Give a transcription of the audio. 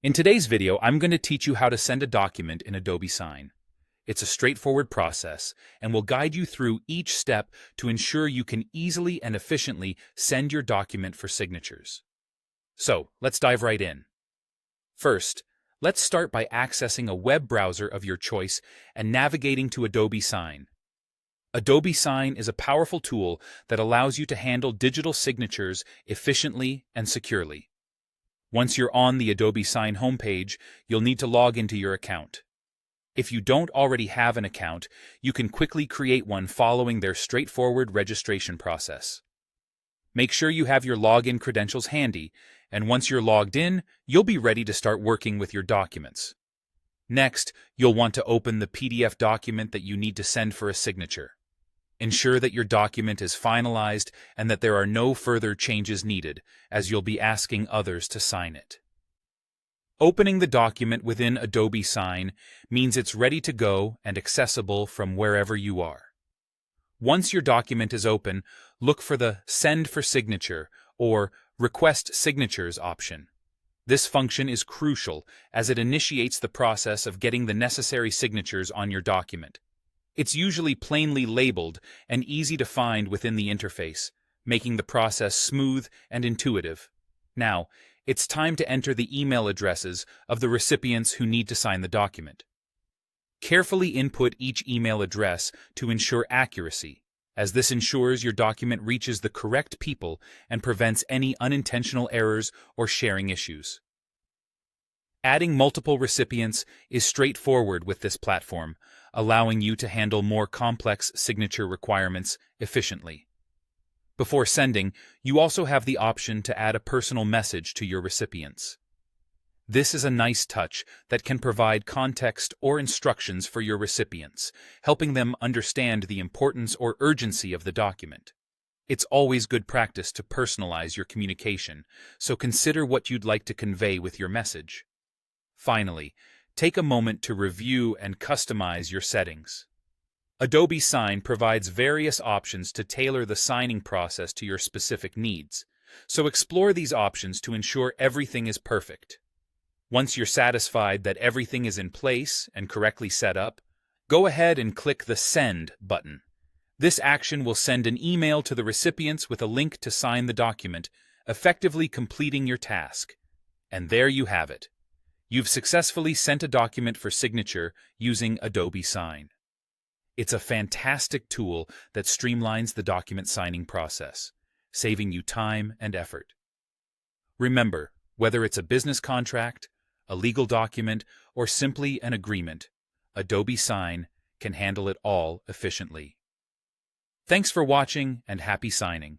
In today's video, I'm going to teach you how to send a document in Adobe Sign. It's a straightforward process, and will guide you through each step to ensure you can easily and efficiently send your document for signatures. So, let's dive right in. First, let's start by accessing a web browser of your choice and navigating to Adobe Sign. Adobe Sign is a powerful tool that allows you to handle digital signatures efficiently and securely. Once you're on the Adobe Sign homepage, you'll need to log into your account. If you don't already have an account, you can quickly create one following their straightforward registration process. Make sure you have your login credentials handy, and once you're logged in, you'll be ready to start working with your documents. Next, you'll want to open the PDF document that you need to send for a signature. Ensure that your document is finalized and that there are no further changes needed, as you'll be asking others to sign it. Opening the document within Adobe Sign means it's ready to go and accessible from wherever you are. Once your document is open, look for the Send for Signature or Request Signatures option. This function is crucial as it initiates the process of getting the necessary signatures on your document. It's usually plainly labeled and easy to find within the interface, making the process smooth and intuitive. Now, it's time to enter the email addresses of the recipients who need to sign the document. Carefully input each email address to ensure accuracy, as this ensures your document reaches the correct people and prevents any unintentional errors or sharing issues. Adding multiple recipients is straightforward with this platform, allowing you to handle more complex signature requirements efficiently. Before sending, you also have the option to add a personal message to your recipients. This is a nice touch that can provide context or instructions for your recipients, helping them understand the importance or urgency of the document. It's always good practice to personalize your communication, so consider what you'd like to convey with your message. Finally, take a moment to review and customize your settings. Adobe Sign provides various options to tailor the signing process to your specific needs, so explore these options to ensure everything is perfect. Once you're satisfied that everything is in place and correctly set up, go ahead and click the Send button. This action will send an email to the recipients with a link to sign the document, effectively completing your task. And there you have it. You've successfully sent a document for signature using Adobe Sign. It's a fantastic tool that streamlines the document signing process, saving you time and effort. Remember, whether it's a business contract, a legal document, or simply an agreement, Adobe Sign can handle it all efficiently. Thanks for watching and happy signing.